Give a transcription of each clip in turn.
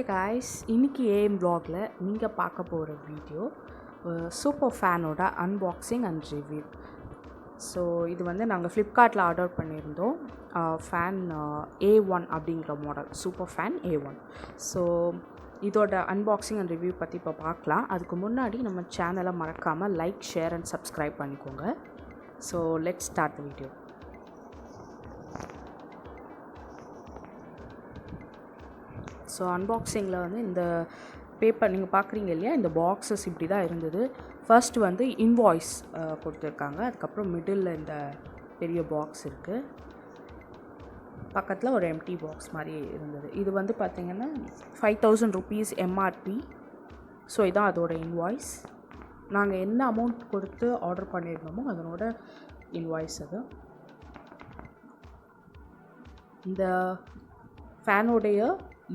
guys, இன்னைக்கு AM vlogல நீங்க பார்க்க போற வீடியோ சூப்பர் ஃபேனோட அன்பாக்சிங் அண்ட் ரிவ்யூ. ஸோ இது வந்து நாங்கள் ஃப்ளிப்கார்ட்டில் ஆர்டர் பண்ணியிருந்தோம். ஃபேன் A1 அப்படிங்கிற model, super fan A1. So இதோட அன்பாக்சிங் அண்ட் ரிவ்யூ பற்றி இப்போ பார்க்கலாம். அதுக்கு முன்னாடி நம்ம சேனலை மறக்காமல் லைக், ஷேர் அண்ட் சப்ஸ்கிரைப் பண்ணிக்கோங்க. So let's start the video. So அன்பாக்சிங்கில் வந்து இந்த பேப்பர் நீங்கள் பார்க்குறீங்க இல்லையா, இந்த பாக்ஸஸ் இப்படி தான் இருந்தது. ஃபர்ஸ்ட் வந்து இன்வாய்ஸ் கொடுத்துருக்காங்க. அதுக்கப்புறம் மிடில் இந்த பெரிய பாக்ஸ் இருக்குது, பக்கத்தில் ஒரு எம்டி பாக்ஸ் மாதிரி இருந்தது. இது வந்து பார்த்திங்கன்னா 5000 rupees எம்ஆர்பி. ஸோ இதான் அதோட இன்வாய்ஸ். நாங்கள் என்ன அமௌண்ட் கொடுத்து ஆர்டர் பண்ணியிருந்தோமோ அதனோட இன்வாய்ஸ் அது. இந்த ஃபேனோடைய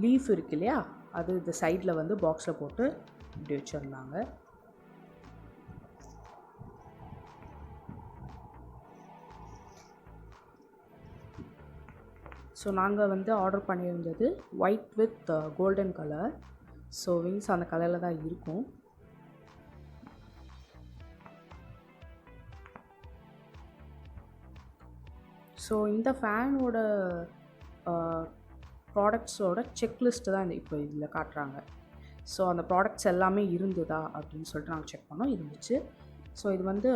லீஃப் இருக்கு இல்லையா, அது இந்த சைடில் வந்து பாக்ஸில் போட்டு இப்படி வச்சுருந்தாங்க. ஸோ நாங்கள் வந்து ஆர்டர் பண்ணியிருந்தது white with golden colour. So wings அந்த கலரில் தான் இருக்கும். ஸோ இந்த ஃபேனோட ப்ராடக்ட்ஸோட செக்லிஸ்ட்டு தான் இப்போ இதில் காட்டுறாங்க. ஸோ அந்த ப்ராடக்ட்ஸ் எல்லாமே இருந்ததா அப்படின்னு சொல்லிட்டு நாங்கள் செக் பண்ணோம், இருந்துச்சு. ஸோ இது வந்து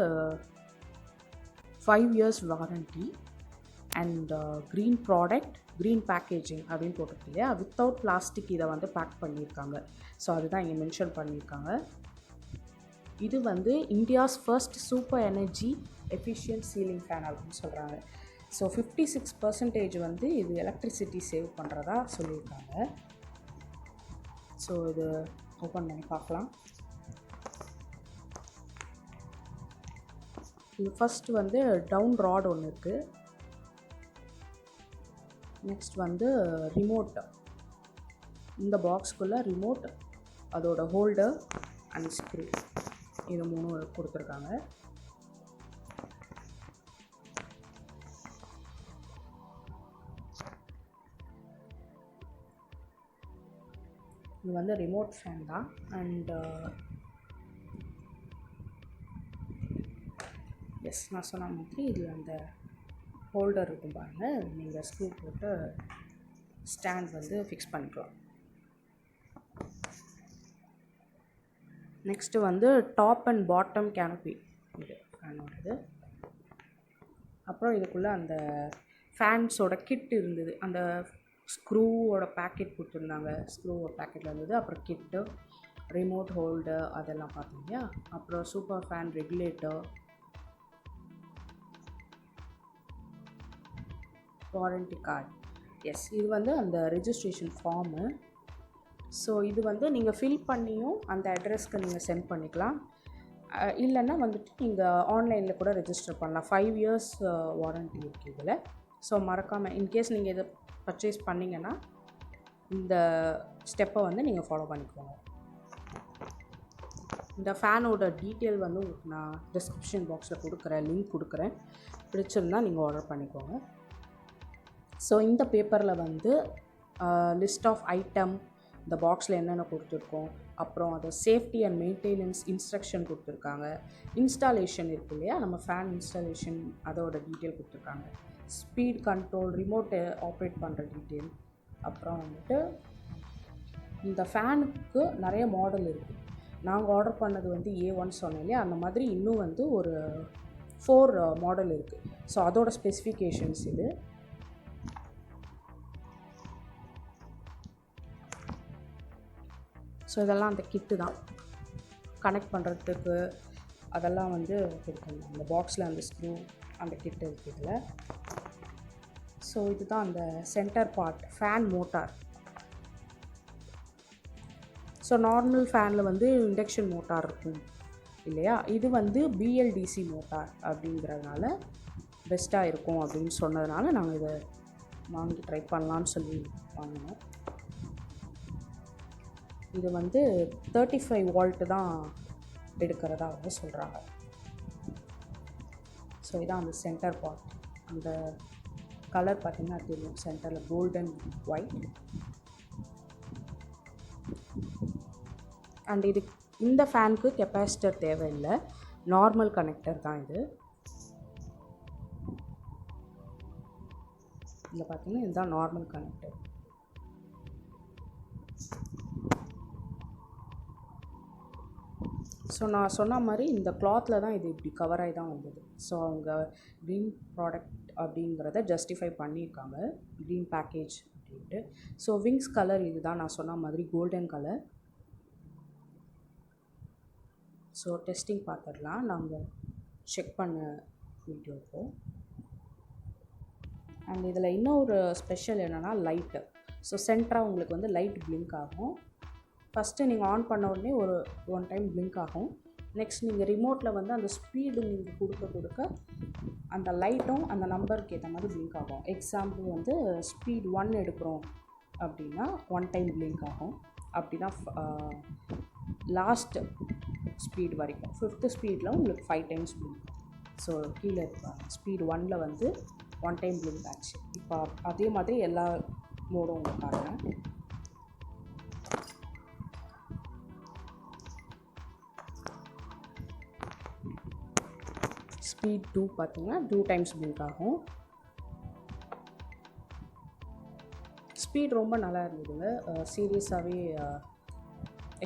5 years warranty and green product, green packaging அப்படின்னு போட்டிருக்கு இல்லையா, வித்தவுட் பிளாஸ்டிக் இதை வந்து பேக் பண்ணியிருக்காங்க. ஸோ அதுதான் இங்கே மென்ஷன் பண்ணியிருக்காங்க. இது வந்து India's first super energy efficient ceiling fan அப்படின்னு சொல்கிறாங்க. ஸோ 56% வந்து இது எலக்ட்ரிசிட்டி சேவ் பண்ணுறதா சொல்லியிருக்காங்க. ஸோ இது ஓப்பன் பண்ணி பார்க்கலாம். இது ஃபஸ்ட்டு வந்து டவுன் ராட் ஒன்று இருக்குது. நெக்ஸ்ட் வந்து ரிமோட், இந்த பாக்ஸ்குள்ளே ரிமோட், அதோட ஹோல்டர் அண்ட் ஸ்க்ரூ, இது 3 கொடுத்துருக்காங்க. இது வந்து ரிமோட் ஃபேன் தான். அண்ட் எஸ், நான் சொன்ன மாதிரி இதில் அந்த ஹோல்டர் இருக்கும் பாருங்கள், நீங்கள் ஸ்க்ரூ போட்டு ஸ்டாண்ட் வந்து ஃபிக்ஸ் பண்ணிக்கலாம். நெக்ஸ்ட்டு வந்து டாப் அண்ட் பாட்டம் கேனப்பி, இது ஃபேனோடது. அப்புறம் இதுக்குள்ளே அந்த ஃபேன்ஸோட கிட் இருந்தது. அந்த ஸ்க்ரூவோட பேக்கெட் கொடுத்துருந்தாங்க, ஸ்க்ரூவோட பேக்கெட்டில் இருந்தது. அப்புறம் கிட்டு, ரிமோட் ஹோல்டர், அதெல்லாம் பார்த்தீங்க. அப்புறம் super fan regulator, warranty card. Yes, இது வந்து அந்த ரெஜிஸ்ட்ரேஷன் ஃபார்மு. ஸோ இது வந்து நீங்கள் ஃபில் பண்ணியும் அந்த அட்ரஸ்க்கு நீங்கள் சென்ட் பண்ணிக்கலாம். இல்லைன்னா வந்துட்டு நீங்கள் ஆன்லைனில் கூட ரெஜிஸ்டர் பண்ணலாம். 5 years வாரண்ட்டி இருக்குது இதில். ஸோ மறக்காமல் இன்கேஸ் நீங்கள் இதை பர்ச்சேஸ் பண்ணிங்கன்னா இந்த ஸ்டெப்பை வந்து நீங்கள் ஃபாலோ பண்ணிக்கோங்க. இந்த ஃபேனோட டீட்டெயில் வந்து உங்களுக்கு நான் டிஸ்கிரிப்ஷன் பாக்ஸில் கொடுக்குறேன், லிங்க் கொடுக்குறேன். பிடிச்சிருந்தா நீங்கள் ஆர்டர் பண்ணிக்கோங்க. ஸோ இந்த பேப்பரில் வந்து லிஸ்ட் ஆஃப் ஐட்டம், இந்த பாக்ஸில் என்னென்ன கொடுத்துருக்கோம், அப்புறம் அதை சேஃப்டி அண்ட் மெயின்டெனன்ஸ் இன்ஸ்ட்ரக்ஷன் கொடுத்துருக்காங்க. இன்ஸ்டாலேஷன் இருக்குது இல்லையா, நம்ம ஃபேன் இன்ஸ்டாலேஷன், அதோட டீட்டெயில் கொடுத்துருக்காங்க. ஸ்பீட் கண்ட்ரோல், ரிமோட்டை ஆப்ரேட் பண்ணுற டீட்டெயில். அப்புறம் வந்துட்டு இந்த ஃபேனுக்கு நிறைய மாடல் இருக்குது. நாங்கள் ஆர்டர் பண்ணது வந்து A1 சொன்னேன் இல்லையா, அந்த மாதிரி இன்னும் வந்து ஒரு 4 மாடல் இருக்குது. ஸோ அதோட ஸ்பெசிஃபிகேஷன்ஸ் இது. ஸோ இதெல்லாம் அந்த கிட்டு தான், கனெக்ட் பண்ணுறதுக்கு அதெல்லாம் வந்து கொடுக்கணும். அந்த பாக்ஸில் அந்த ஸ்க்ரூ, அந்த கிட்டு இருக்குது இதில். ஸோ இதுதான் அந்த centre part, fan motor. So normal ஃபேனில் வந்து இண்டக்ஷன் மோட்டார் இருக்கும் இல்லையா, இது வந்து BLDC மோட்டார் அப்படிங்கிறதுனால பெஸ்ட்டாக இருக்கும் அப்படின்னு சொன்னதுனால நாங்கள் இதை வாங்கி ட்ரை பண்ணலான்னு சொல்லி வாங்கினோம். இது வந்து 35 volt தான் எடுக்கிறதா வந்து சொல்கிறாங்க. ஸோ இதான் அந்த சென்டர் பார்ட். அந்த கலர் பார்த்திங்கன்னா தெரியும், சென்டரில் கோல்டன் ஒயிட். அண்ட் இது இந்த ஃபேனுக்கு கெப்பாசிட்டர் தேவையில்லை, நார்மல் கனெக்டர் தான் இது. இதில் பார்த்தீங்கன்னா இதுதான் நார்மல் கனெக்டர். ஸோ நான் சொன்ன மாதிரி இந்த கிளாத்தில் தான் இது இப்படி கவர் ஆகி தான் வந்தது. ஸோ அவங்க க்ரீன் ப்ராடக்ட் அப்படிங்கிறத ஜஸ்டிஃபை பண்ணியிருக்காங்க, க்ரீன் பேக்கேஜ் அப்படின்ட்டு. ஸோ விங்ஸ் கலர் இது தான் நான் சொன்ன மாதிரி கோல்டன் கலர். ஸோ டெஸ்டிங் பார்த்துடலாம், நாங்கள் செக் பண்ண வீடியோக்கு. அண்ட் இதில் இன்னொரு ஸ்பெஷல் என்னென்னா லைட்டு. ஸோ சென்டராக உங்களுக்கு வந்து லைட் பிளிங்க் ஆகும். ஃபஸ்ட்டு நீங்கள் ஆன் பண்ண உடனே ஒன் டைம் பிளிங்க் ஆகும். நெக்ஸ்ட் நீங்கள் ரிமோட்டில் வந்து அந்த ஸ்பீடு நீங்கள் கொடுக்க அந்த லைட்டும் அந்த நம்பருக்கு ஏற்ற மாதிரி பிளிங்க் ஆகும். எக்ஸாம்பிள் வந்து ஸ்பீட் 1 எடுக்கிறோம் அப்படின்னா 1 டைம் பிளிங்க் ஆகும். அப்படின்னா லாஸ்ட் ஸ்பீட் வரைக்கும் 5th ஸ்பீடில் உங்களுக்கு 5 டைம்ஸ் பிளிங்க். ஸோ கீழே இருப்பாங்க ஸ்பீட் 1ல் வந்து 1 டைம் பிளிங்க் ஆச்சு. இப்போ அதே மாதிரி எல்லா மோடும் உங்களுக்கு காட்டுறேன். ஸ்பீட் 2 பார்த்தீங்கன்னா 2 டைம்ஸ் பிளிங்க் ஆகும். ஸ்பீட் ரொம்ப நல்லா இருந்ததுங்க, சீரியஸாகவே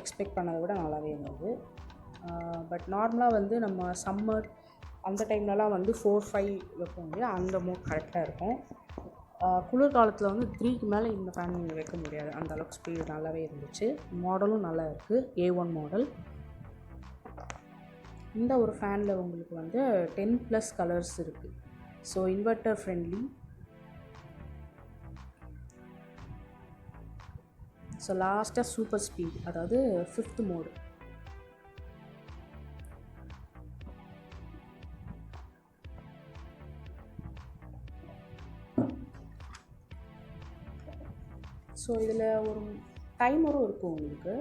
எக்ஸ்பெக்ட் பண்ணதை விட நல்லாவே இருந்தது. பட் நார்மலாக வந்து நம்ம சம்மர் அந்த டைம்லலாம் வந்து 4-5 வைப்போம் இல்லையா, அந்த மோட் கரெக்டாக இருக்கும். குளிர்காலத்தில் வந்து 3க்கு மேலே இந்த ஃபேன் நீங்கள் வைக்க முடியாது, அந்த அளவுக்கு ஸ்பீடு நல்லாவே இருந்துச்சு. மாடலும் நல்லா இருக்குது, A1 மாடல். இந்த ஒரு ஃபேனில் உங்களுக்கு வந்து 10+ கலர்ஸ் இருக்குது. So inverter friendly. ஸோ லாஸ்ட்டாக சூப்பர் ஸ்பீட், அதாவது 5th மோடு. ஸோ இதில் ஒரு டைமரும் இருக்கும் உங்களுக்கு.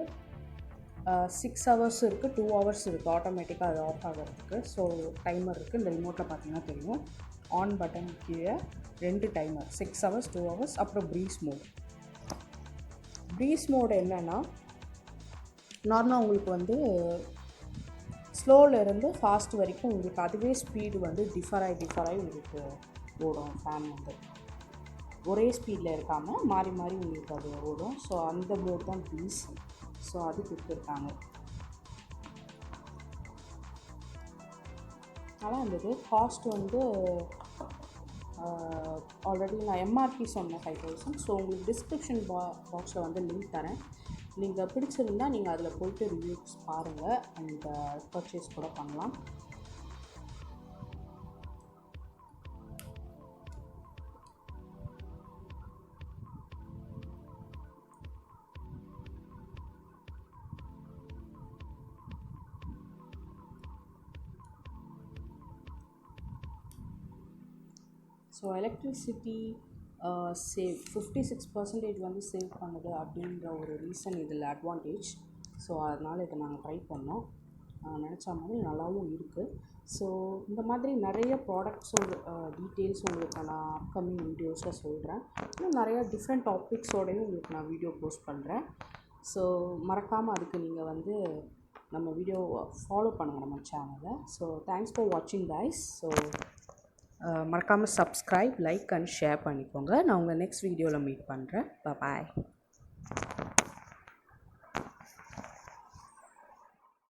6 ஹவர்ஸ் இருக்குது, 2 ஹவர்ஸ் இருக்குது, ஆட்டோமேட்டிக்காக அது ஆஃப் ஆகிறதுக்கு. ஸோ டைமர் இருக்குது, இந்த ரிமோட்டில் பார்த்தீங்கன்னா தெரியும். ஆன் பட்டன் கீழே 2 டைமர், 6 ஹவர்ஸ் 2 ஹவர்ஸ். அப்புறம் ப்ரீஸ் மோட். ப்ரீஸ் மோடு என்னென்னா நார்மலாக உங்களுக்கு வந்து ஸ்லோவில் இருந்து ஃபாஸ்ட் வரைக்கும் உங்களுக்கு அதுவே ஸ்பீடு வந்து டிஃபர் ஆகி உங்களுக்கு ஓடும். ஃபேன் வந்து ஒரே ஸ்பீடில் இருக்காமல் மாறி மாறி உங்களுக்கு அது ஓடும். ஸோ அந்த மோட் தான் ப்ரீஸ். ஸோ அது கொடுத்துருக்காங்க, நல்லா இருந்தது. காஸ்ட் வந்து ஆல்ரெடி நான் எம்ஆர்பி சொன்னேன் 5000. ஸோ உங்களுக்கு டிஸ்கிரிப்ஷன் பாக்ஸில் வந்து லிங்க் தரேன். நீங்கள் பிடிச்சிருந்தால் நீங்கள் அதில் போய்ட்டு ரிவ்யூஸ் பாருங்கள் அண்ட் பர்ச்சேஸ் கூட பண்ணலாம். ஸோ எலக்ட்ரிசிட்டி சேவ் 56% வந்து சேவ் பண்ணுது அப்படின்ற ஒரு ரீசன் இதில் அட்வான்டேஜ். ஸோ அதனால் இதை நாங்கள் ட்ரை பண்ணோம், நினச்ச மாதிரி நல்லாவும் இருக்குது. ஸோ இந்த மாதிரி நிறைய ப்ராடக்ட்ஸோட டீட்டெயில்ஸ் உங்களுக்கு நான் அப்கமிங் வீடியோஸில் சொல்கிறேன். இன்னும் நிறையா டிஃப்ரெண்ட் டாபிக்ஸோடையும் உங்களுக்கு நான் வீடியோ போஸ்ட் பண்ணுறேன். ஸோ மறக்காமல் அதுக்கு நீங்கள் வந்து நம்ம வீடியோ ஃபாலோ பண்ணுங்கள் நம்ம சேனலை. ஸோ தேங்க்ஸ் ஃபார் வாட்சிங் கைஸ். ஸோ மறக்காமல் சப்ஸ்கிரைப், லைக் அண்ட் ஷேர் பண்ணிக்கோங்க. நான் உங்களை நெக்ஸ்ட் வீடியோவில் மீட் பண்ணுறேன். பாய்.